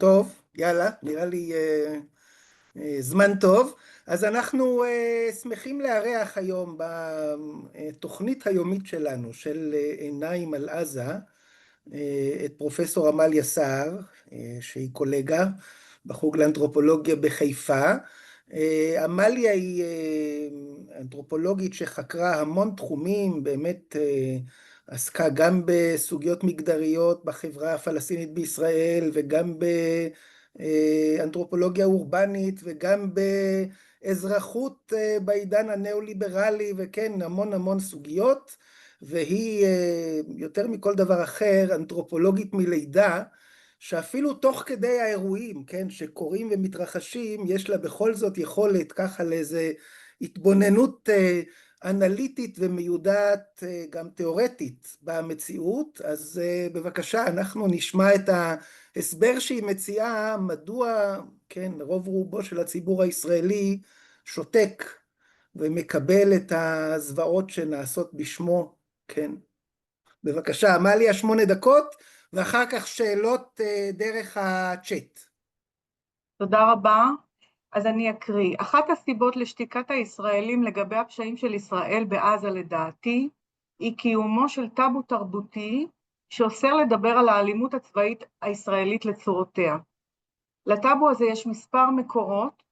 טוב, יאללה, נראה לי זמן טוב. אז אנחנו שמחים לארח היום בתוכנית היומית שלנו של עיניים על עזה את פרופסור עמליה סער, שהיא קולגה בחוג לאנתרופולוגיה בחיפה. עמליה היא אנתרופולוגית שחקרה המון תחומים, באמת עסקה גם בסוגיות מגדריות בחברה הפלסטינית בישראל, וגם באנתרופולוגיה אורבנית, וגם באזרחות בעידן הנאו-ליברלי, וכן, המון המון סוגיות. והיא יותר מכל דבר אחר אנתרופולוגית מלידה, שאפילו תוך כדי האירועים, כן, שקורים ומתרחשים, יש לה בכל זאת יכולת ככה לאיזה התבוננות אנליטית ומיודעת גם תיאורטית במציאות. אז בבקשה, אנחנו נשמע את ההסבר שהיא מציעה, מדוע, כן, רוב רובו של הציבור הישראלי שותק ומקבל את הזוועות שנעשות בשמו. כן. בבקשה, עמליה, 8 דקות, ואחר כך שאלות דרך הצ'אט. תודה רבה. אז אני אקריא. אחת הסיבות לשתיקת הישראלים לגבי הפשעים של ישראל בעזה לדעתי, היא קיומו של טאבו תרבותי שאוסר לדבר על האלימות הצבאית הישראלית לצורותיה. לטאבו הזה יש מספר מקורות,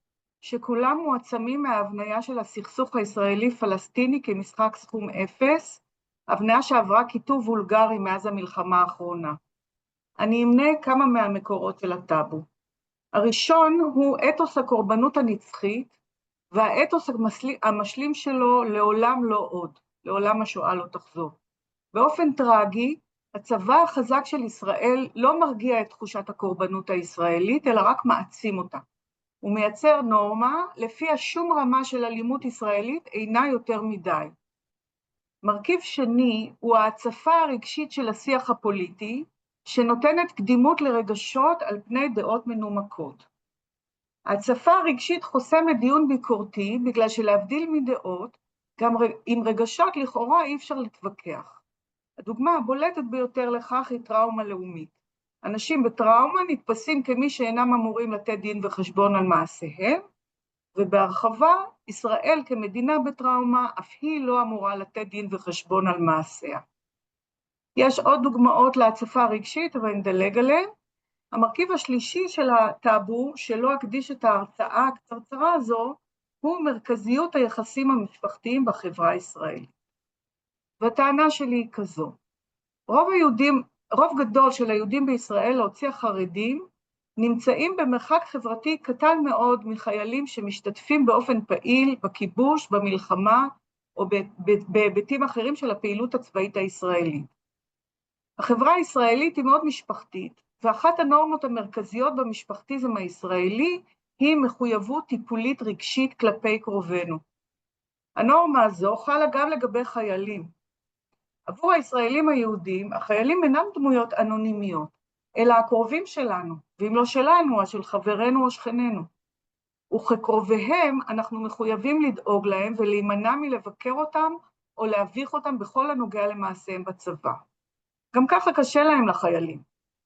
שכולם מועצמים מההבניה של הסכסוך הישראלי-פלסטיני כמשחק סכום אפס, הבניה שעברה כיתוב וולגרי מאז המלחמה האחרונה. אני אמנה כמה מהמקורות של הטאבו. הראשון הוא אתוס הקורבנות הנצחית, והאתוס המשלים שלו לעולם לא עוד, לעולם השואה לא תחזור. באופן טרגי, הצבא החזק של ישראל לא מרגיע את תחושת הקורבנות הישראלית, אלא רק מעצים אותה. הוא מייצר נורמה, לפיה שום רמה של אלימות ישראלית אינה יותר מדי. מרכיב שני הוא ההצפה הרגשית של השיח הפוליטי, שנותנת קדימות לרגשות על פני דעות מנומקות. ההצפה הרגשית חוסמת דיון ביקורתי, בגלל שלהבדיל מדעות, גם עם רגשות לכאורה אי אפשר להתווכח. הדוגמה הבולטת ביותר לכך היא טראומה לאומית. אנשים בטראומה נתפסים כמי שאינם אמורים לתת דין וחשבון על מעשיהם, ובהרחבה, ישראל כמדינה בטראומה, אף היא לא אמורה לתת דין וחשבון על מעשיה. יש עוד דוגמאות להצפה הרגשית, אבל נדלג עליהן. המרכיב השלישי של הטאבו, שלא אקדיש את ההרצאה הקצרצרה הזו, הוא מרכזיות היחסים המשפחתיים בחברה הישראלית. והטענה שלי היא כזו, רוב גדול של היהודים בישראל, להוציא החרדים, נמצאים במרחק חברתי קטן מאוד מחיילים שמשתתפים באופן פעיל בכיבוש, במלחמה, או בהיבטים אחרים של הפעילות הצבאית הישראלית. החברה הישראלית היא מאוד משפחתית, ואחת הנורמות המרכזיות במשפחתיזם הישראלי היא מחויבות טיפולית רגשית כלפי קרובינו. הנורמה הזו חלה גם לגבי חיילים. עבור הישראלים היהודים, החיילים אינם דמויות אנונימיות, אלא הקרובים שלנו, ואם לא שלנו, אז של חברינו או שכנינו. וכקרוביהם אנחנו מחויבים לדאוג להם ולהימנע מלבקר אותם או להביך אותם בכל הנוגע למעשיהם בצבא. גם ככה קשה להם לחיילים,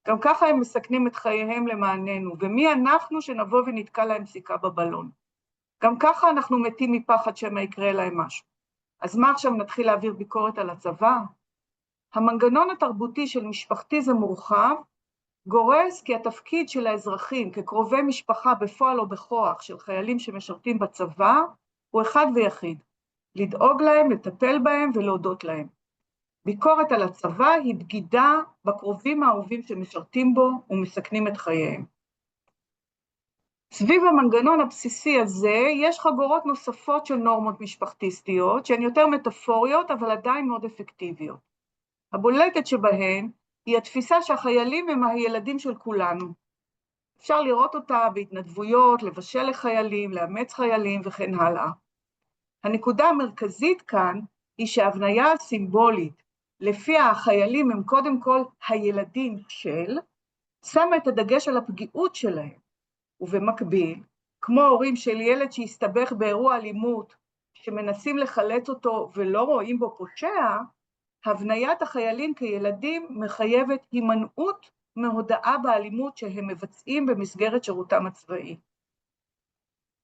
גם ככה הם מסכנים את חייהם למעננו, ומי אנחנו שנבוא ונתקע להם סיכה בבלון. גם ככה אנחנו מתים מפחד שמה יקרה להם משהו. אז מה עכשיו נתחיל להעביר ביקורת על הצבא? המנגנון התרבותי של משפחתיזם מורחב, גורס כי התפקיד של האזרחים כקרובי משפחה בפועל או בכוח של חיילים שמשרתים בצבא, הוא אחד ויחיד, לדאוג להם, לטפל בהם ולהודות להם. ביקורת על הצבא היא בגידה בקרובים האהובים שמשרתים בו ומסכנים את חייהם. סביב המנגנון הבסיסי הזה יש חגורות נוספות של נורמות משפחתיסטיות, שהן יותר מטאפוריות אבל עדיין מאוד אפקטיביות. הבולטת שבהן היא התפיסה שהחיילים הם הילדים של כולנו. אפשר לראות אותה בהתנדבויות, לבשל לחיילים, לאמץ חיילים וכן הלאה. הנקודה המרכזית כאן היא שההבניה הסימבולית, לפיה החיילים הם קודם כל הילדים של, שמה את הדגש על הפגיעות שלהם. ובמקביל, כמו הורים של ילד שהסתבך באירוע אלימות, שמנסים לחלץ אותו ולא רואים בו פושע, הבניית החיילים כילדים מחייבת הימנעות מהודאה באלימות שהם מבצעים במסגרת שירותם הצבאי.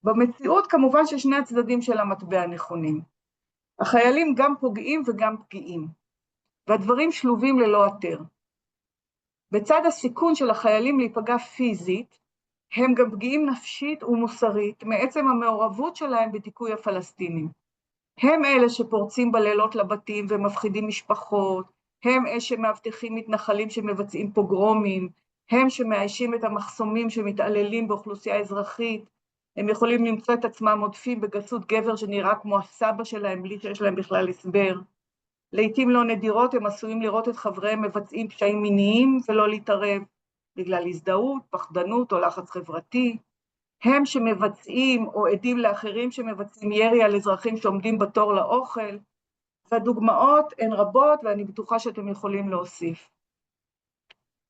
במציאות כמובן ששני הצדדים של המטבע נכונים. החיילים גם פוגעים וגם פגיעים, והדברים שלובים ללא היתר. בצד הסיכון של החיילים להיפגע פיזית, הם גם פגיעים נפשית ומוסרית מעצם המעורבות שלהם בדיכוי הפלסטינים. הם אלה שפורצים בלילות לבתים ומפחידים משפחות, הם אלה שמאבטחים מתנחלים שמבצעים פוגרומים, הם שמאיישים את המחסומים שמתעללים באוכלוסייה אזרחית, הם יכולים למצוא את עצמם עודפים בגסות גבר שנראה כמו הסבא שלהם בלי שיש להם בכלל הסבר. לעתים לא נדירות הם עשויים לראות את חבריהם מבצעים פשעים מיניים ולא להתערב, בגלל הזדהות, פחדנות או לחץ חברתי. הם שמבצעים או עדים לאחרים שמבצעים ירי על אזרחים שעומדים בתור לאוכל, והדוגמאות הן רבות ואני בטוחה שאתם יכולים להוסיף.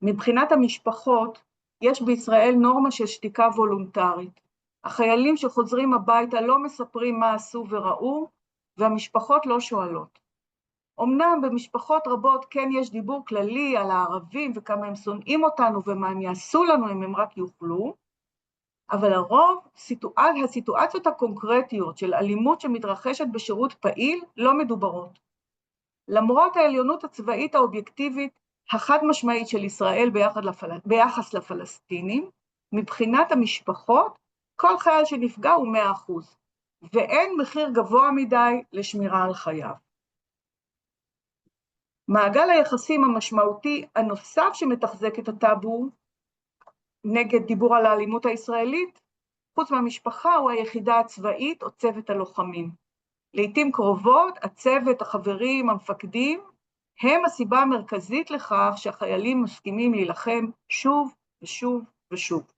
מבחינת המשפחות, יש בישראל נורמה של שתיקה וולונטרית. החיילים שחוזרים הביתה לא מספרים מה עשו וראו, והמשפחות לא שואלות. אמנם במשפחות רבות כן יש דיבור כללי על הערבים וכמה הם שונאים אותנו ומה הם יעשו לנו אם הם רק יוכלו, אבל הרוב, הסיטואציות הקונקרטיות של אלימות שמתרחשת בשירות פעיל לא מדוברות. למרות העליונות הצבאית האובייקטיבית החד משמעית של ישראל ביחס לפלסטינים, מבחינת המשפחות, כל חייל שנפגע הוא 100%, ואין מחיר גבוה מדי לשמירה על חייו. מעגל היחסים המשמעותי הנוסף שמתחזק את הטאבו נגד דיבור על האלימות הישראלית, חוץ מהמשפחה הוא היחידה הצבאית או צוות הלוחמים. לעתים קרובות הצוות, החברים, המפקדים, הם הסיבה המרכזית לכך שהחיילים מסכימים להילחם שוב ושוב ושוב.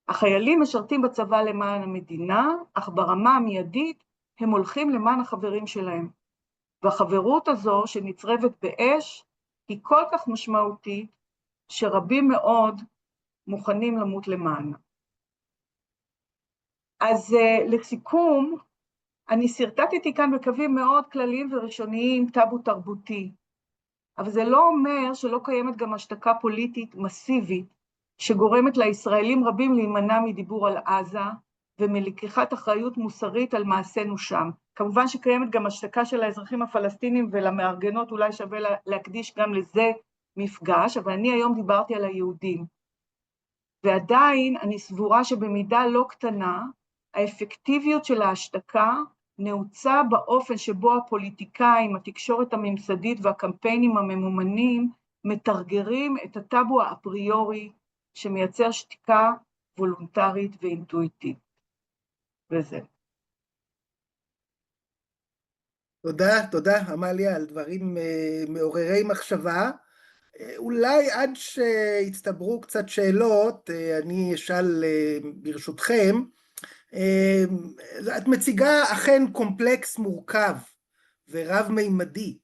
החיילים משרתים בצבא למען המדינה, אך ברמה המיידית הם הולכים למען החברים שלהם. והחברות הזו שנצרבת באש היא כל כך משמעותית שרבים מאוד מוכנים למות למענה. אז לסיכום, אני סרטטתי כאן בקווים מאוד כלליים וראשוניים טאבו תרבותי, אבל זה לא אומר שלא קיימת גם השתקה פוליטית מסיבית, שגורמת לישראלים רבים להימנע מדיבור על עזה, ומלקיחת אחריות מוסרית על מעשינו שם. כמובן שקיימת גם השתקה של האזרחים הפלסטינים, ולמארגנות אולי שווה להקדיש גם לזה מפגש, אבל אני היום דיברתי על היהודים. ועדיין אני סבורה שבמידה לא קטנה, האפקטיביות של ההשתקה נעוצה באופן שבו הפוליטיקאים, התקשורת הממסדית והקמפיינים הממומנים מתרגרים את הטאבו האפריורי שמייצר שתיקה וולונטרית ואינטואיטיבית. וזה. תודה, עמליה, על דברים מעוררי מחשבה. אולי עד שהצטברו קצת שאלות, אני אשאל ברשותכם. את מציגה אכן קומפלקס מורכב ורב-מימדי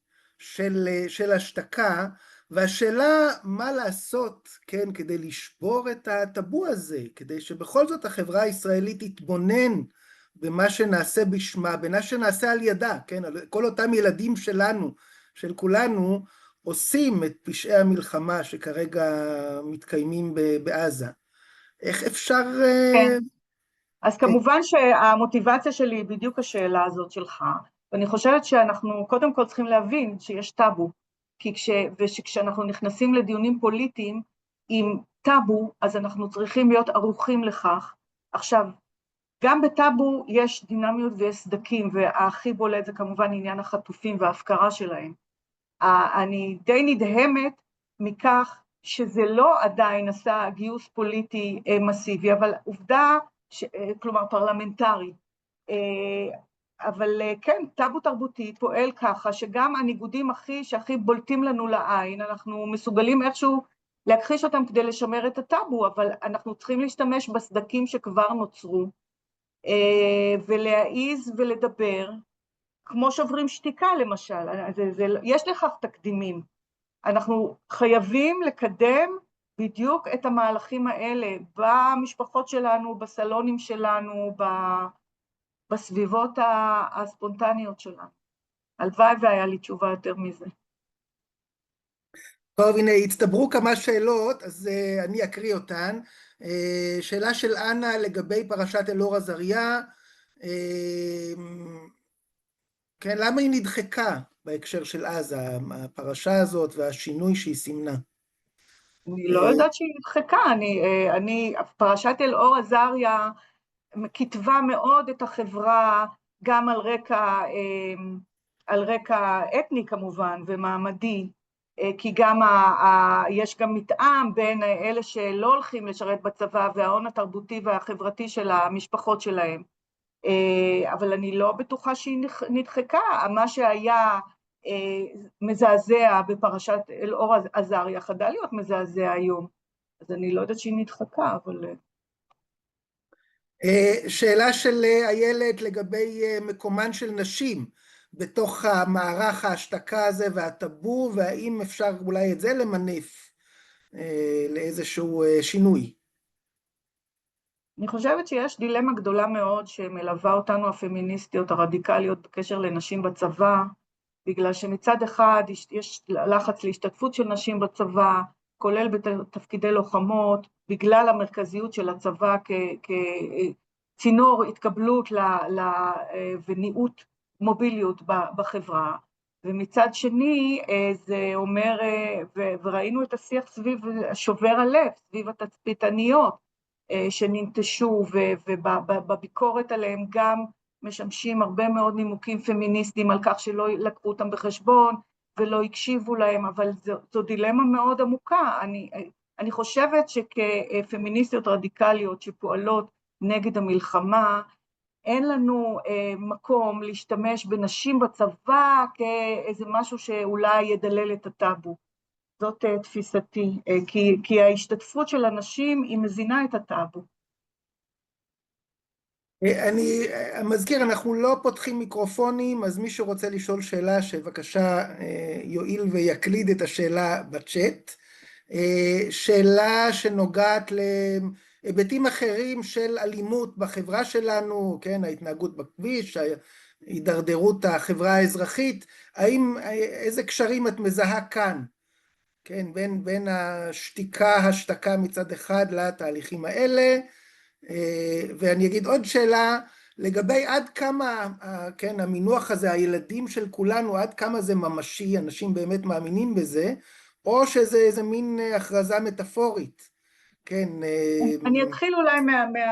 של השתקה, והשאלה מה לעשות, כן, כדי לשבור את הטאבו הזה, כדי שבכל זאת החברה הישראלית תתבונן במה שנעשה בשמה, במה שנעשה על ידה, כן, כל אותם ילדים שלנו, של כולנו, עושים את פשעי המלחמה שכרגע מתקיימים בעזה. איך אפשר... כן. אז כמובן שהמוטיבציה שלי היא בדיוק השאלה הזאת שלך, ואני חושבת שאנחנו קודם כל צריכים להבין שיש טאבו, וכשאנחנו נכנסים לדיונים פוליטיים עם טאבו, אז אנחנו צריכים להיות ערוכים לכך. עכשיו, גם בטאבו יש דינמיות ויש סדקים, והכי בולט זה כמובן עניין החטופים וההפקרה שלהם. אני די נדהמת מכך שזה לא עדיין עשה גיוס פוליטי מסיבי, אבל עובדה, כלומר פרלמנטרי, אבל כן, טאבו תרבותי פועל ככה, שגם הניגודים שהכי בולטים לנו לעין, אנחנו מסוגלים איכשהו להכחיש אותם כדי לשמר את הטאבו, אבל אנחנו צריכים להשתמש בסדקים שכבר נוצרו, ולהעיז ולדבר, כמו שוברים שתיקה למשל, יש לכך תקדימים. אנחנו חייבים לקדם בדיוק את המהלכים האלה, במשפחות שלנו, בסלונים שלנו, בסביבות הספונטניות שלנו. הלוואי והיה לי תשובה יותר מזה. טוב, הנה, הצטברו כמה שאלות, אז אני אקריא אותן. שאלה של אנה לגבי פרשת אלאור עזריה, כן, למה היא נדחקה בהקשר של עזה, הפרשה הזאת והשינוי שהיא סימנה? אני לא יודעת שהיא נדחקה, פרשת אלאור עזריה כתבה מאוד את החברה, גם על רקע אתני כמובן ומעמדי, כי גם יש גם מתאם בין אלה שלא הולכים לשרת בצבא וההון התרבותי והחברתי של המשפחות שלהם. אבל אני לא בטוחה שהיא נדחקה. מה שהיה מזעזע בפרשת אלאור עזריה חדל להיות מזעזע היום, אז אני לא יודעת שהיא נדחקה, אבל... שאלה של איילת לגבי מקומן של נשים בתוך המערך ההשתקה הזה והטאבו, והאם אפשר אולי את זה למנף לאיזשהו שינוי. אני חושבת שיש דילמה גדולה מאוד שמלווה אותנו הפמיניסטיות הרדיקליות בקשר לנשים בצבא, בגלל שמצד אחד יש לחץ להשתתפות של נשים בצבא, כולל בתפקידי לוחמות, בגלל המרכזיות של הצבא כצינור התקבלות וניעות מוביליות בחברה, ומצד שני זה אומר, וראינו את השיח סביב שובר הלב, סביב התצפיתניות, שננטשו, ובביקורת עליהם גם משמשים הרבה מאוד נימוקים פמיניסטיים על כך שלא לקחו אותם בחשבון ולא הקשיבו להם, אבל זו דילמה מאוד עמוקה. אני חושבת שכפמיניסטיות רדיקליות שפועלות נגד המלחמה, אין לנו מקום להשתמש בנשים בצבא כאיזה משהו שאולי ידלל את הטאבו. זאת תפיסתי, כי ההשתתפות של הנשים היא מזינה את הטאבו. אני מזכיר, אנחנו לא פותחים מיקרופונים, אז מי שרוצה לשאול שאלה, שבבקשה יועיל ויקליד את השאלה בצ'אט. שאלה שנוגעת להיבטים אחרים של אלימות בחברה שלנו, כן, ההתנהגות בכביש, ההידרדרות החברה האזרחית, איזה קשרים את מזהה כאן? כן, בין השתקה מצד אחד לתהליכים האלה. ואני אגיד עוד שאלה לגבי עד כמה, כן, המינוח הזה, הילדים של כולנו, עד כמה זה ממשי, אנשים באמת מאמינים בזה, או שזה איזה מין הכרזה מטאפורית, כן. אני אתחיל אולי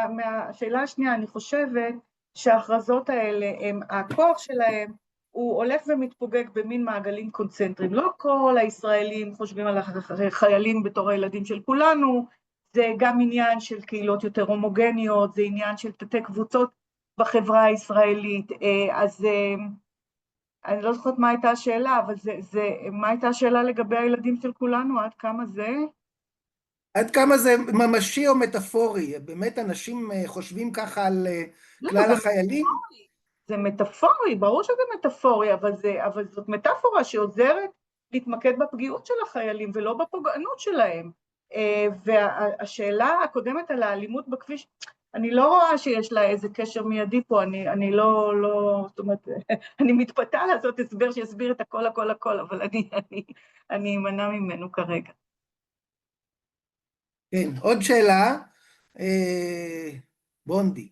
מהשאלה השנייה. אני חושבת שההכרזות האלה, הכוח שלהם הוא הולך ומתפוגג במין מעגלים קונצנטריים. לא כל הישראלים חושבים על החיילים בתור הילדים של כולנו, זה גם עניין של קהילות יותר הומוגניות, זה עניין של תתי קבוצות בחברה הישראלית. אז אני לא זוכרת מה הייתה השאלה, אבל מה הייתה השאלה לגבי הילדים של כולנו, עד כמה זה? עד כמה זה ממשי או מטאפורי? באמת אנשים חושבים ככה על לא, כלל החיילים? זה מטאפורי, ברור שזה מטאפורי, אבל זאת מטאפורה שעוזרת להתמקד בפגיעות של החיילים ולא בפוגענות שלהם. והשאלה הקודמת על האלימות בכביש, אני לא רואה שיש לה איזה קשר מיידי פה, אני לא, זאת אומרת, אני מתפתה לעשות הסבר שיסביר את הכל, אבל אני אמנע ממנו כרגע. כן, עוד שאלה, בונדי.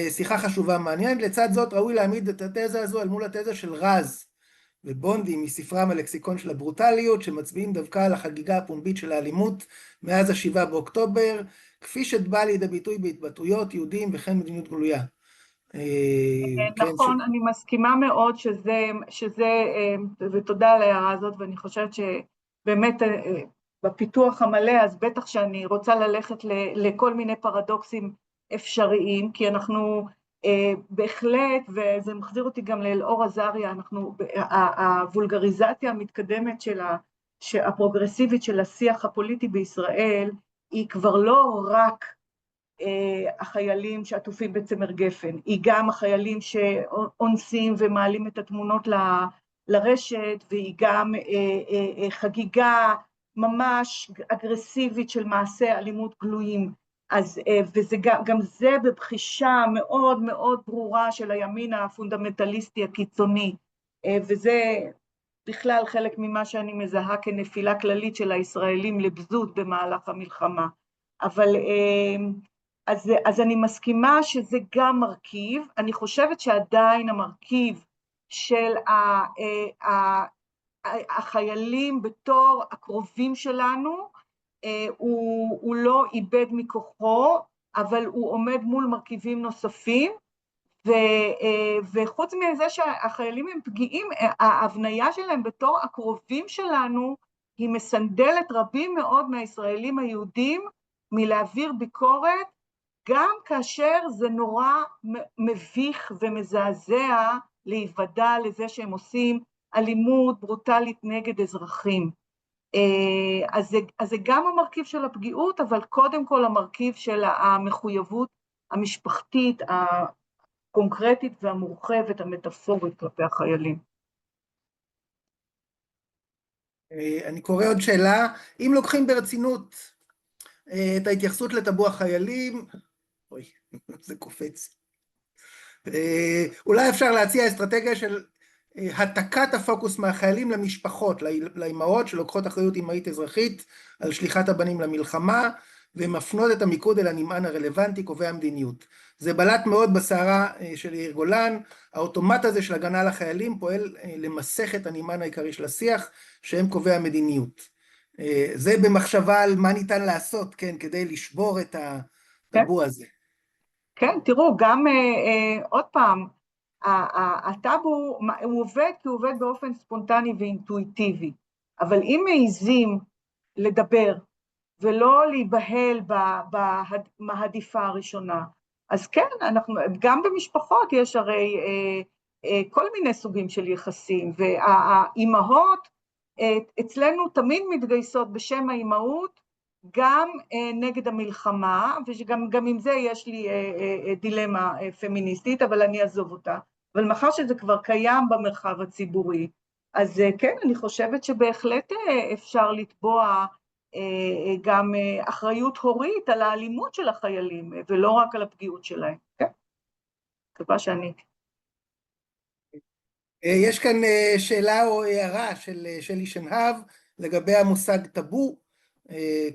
שיחה חשובה מעניינת, לצד זאת ראוי להעמיד את התזה הזו אל מול התזה של רז ובונדי מספרם הלקסיקון של הברוטליות, שמצביעים דווקא על החגיגה הפומבית של האלימות מאז ה7 באוקטובר, כפי שבא לידי ביטוי בהתבטאויות יהודים וכן מדיניות גלויה. נכון, אני מסכימה מאוד שזה, ותודה על ההערה הזאת, ואני חושבת שבאמת בפיתוח המלא, אז בטח שאני רוצה ללכת לכל מיני פרדוקסים אפשריים, כי אנחנו בהחלט, וזה מחזיר אותי גם לאלאור עזריה, הוולגריזציה המתקדמת הפרוגרסיבית של השיח הפוליטי בישראל, היא כבר לא רק החיילים שעטופים בצמר גפן, היא גם החיילים שאונסים ומעלים את התמונות לרשת, והיא גם חגיגה ממש אגרסיבית של מעשי אלימות גלויים. אז גם זה בבחישה מאוד מאוד ברורה של הימין הפונדמנטליסטי הקיצוני, וזה בכלל חלק ממה שאני מזהה כנפילה כללית של הישראלים לבזות במהלך המלחמה. אבל אז אני מסכימה שזה גם מרכיב. אני חושבת שעדיין המרכיב של החיילים בתור הקרובים שלנו, הוא לא איבד מכוחו, אבל הוא עומד מול מרכיבים נוספים, וחוץ מזה שהחיילים הם פגיעים, ההבניה שלהם בתור הקרובים שלנו, היא מסנדלת רבים מאוד מהישראלים היהודים מלהעביר ביקורת, גם כאשר זה נורא מביך ומזעזע להיוודע לזה שהם עושים אלימות ברוטלית נגד אזרחים. אז זה גם המרכיב של הפגיעות, אבל קודם כל המרכיב של המחויבות המשפחתית, הקונקרטית והמורחבת, המטאפורית כלפי החיילים. אני קורא עוד שאלה, אם לוקחים ברצינות את ההתייחסות לטאבו החיילים, אוי, זה קופץ. אולי אפשר להציע אסטרטגיה של התקת הפוקוס מהחיילים למשפחות, לאימהות שלוקחות אחריות אימהית אזרחית על שליחת הבנים למלחמה, ומפנות את המיקוד אל הנמען הרלוונטי, קובע המדיניות. זה בלט מאוד בסערה של יאיר גולן, האוטומט הזה של הגנה לחיילים פועל למסך את הנמען העיקרי של השיח, שהם קובע המדיניות. זה במחשבה על מה ניתן לעשות, כן, כדי לשבור את הטאבו הזה. כן, תראו, גם עוד פעם, הטאבו, הוא עובד כי הוא עובד באופן ספונטני ואינטואיטיבי, אבל אם מעיזים לדבר ולא להיבהל בהדיפה הראשונה, אז כן, גם במשפחות יש הרי כל מיני סוגים של יחסים, והאימהות אצלנו תמיד מתגייסות בשם האימהות, גם נגד המלחמה, וגם עם זה יש לי דילמה פמיניסטית, אבל אני אעזוב אותה. אבל מאחר שזה כבר קיים במרחב הציבורי, אז כן, אני חושבת שבהחלט אפשר לתבוע גם אחריות הורית על האלימות של החיילים, ולא רק על הפגיעות שלהם. כן, מקווה שעניתי. יש כאן שאלה או הערה של שלי שנהב לגבי המושג טאבו,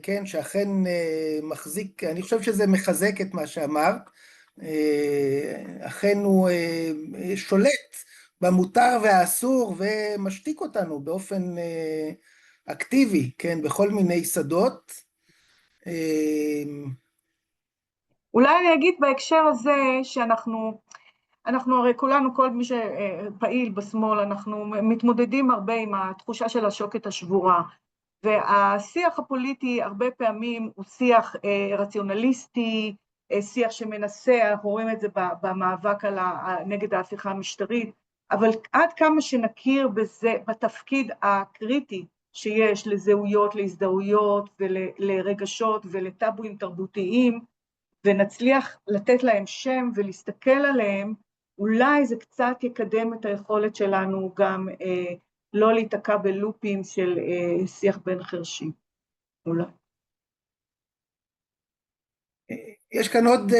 כן, שאכן מחזיק, אני חושב שזה מחזק את מה שאמרת, אכן הוא שולט במותר והאסור ומשתיק אותנו באופן אקטיבי, כן, בכל מיני שדות. אולי אני אגיד בהקשר הזה שאנחנו הרי כולנו, כל מי שפעיל בשמאל, אנחנו מתמודדים הרבה עם התחושה של השוקת השבורה, והשיח הפוליטי הרבה פעמים הוא שיח רציונליסטי, שיח שמנסה, אנחנו רואים את זה במאבק נגד ההפיכה המשטרית, אבל עד כמה שנכיר בזה, בתפקיד הקריטי שיש לזהויות, להזדהויות ולרגשות ולטאבואים תרבותיים, ונצליח לתת להם שם ולהסתכל עליהם, אולי זה קצת יקדם את היכולת שלנו גם לא להיתקע בלופים של שיח בין חרשים. אולי. יש כאן עוד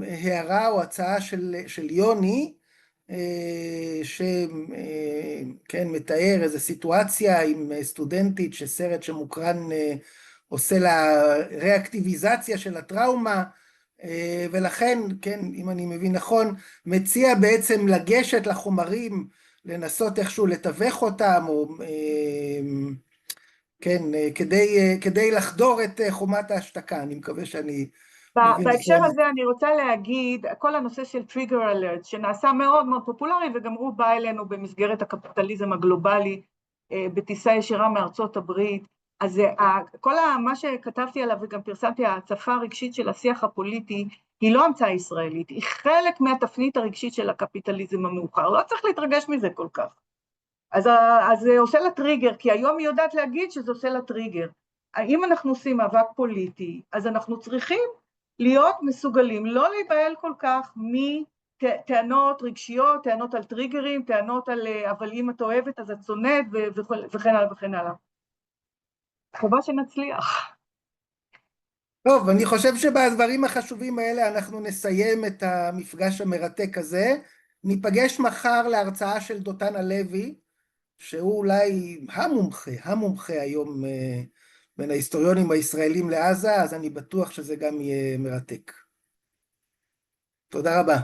הערה או הצעה של יוני, שכן מתאר איזו סיטואציה עם סטודנטית שסרט שמוקרן עושה לה ריאקטיביזציה של הטראומה, ולכן, כן, אם אני מבין נכון, מציע בעצם לגשת לחומרים, לנסות איכשהו לתווך אותם, או כן, כדי לחדור את חומת ההשתקה. אני מקווה שאני מבין בהקשר נכון. הזה אני רוצה להגיד, כל הנושא של טריגר אלרט, שנעשה מאוד מאוד פופולרי, וגם הוא בא אלינו במסגרת הקפיטליזם הגלובלי, בטיסה ישירה מארצות הברית, אז כל מה שכתבתי עליו וגם פרסמתי, ההצפה הרגשית של השיח הפוליטי, היא לא המצאה ישראלית, היא חלק מהתפנית הרגשית של הקפיטליזם המאוחר, לא צריך להתרגש מזה כל כך. אז זה עושה לה טריגר, כי היום היא יודעת להגיד שזה עושה לה טריגר. אם אנחנו עושים מאבק פוליטי, אז אנחנו צריכים להיות מסוגלים, לא להיבהל כל כך מטענות רגשיות, טענות על טריגרים, טענות על אבל אם את אוהבת אז את שונאת וכן הלאה וכן הלאה. חובה שנצליח. טוב, אני חושב שבדברים החשובים האלה אנחנו נסיים את המפגש המרתק הזה. ניפגש מחר להרצאה של דותן הלוי, שהוא אולי המומחה היום בין ההיסטוריונים הישראלים לעזה, אז אני בטוח שזה גם יהיה מרתק. תודה רבה.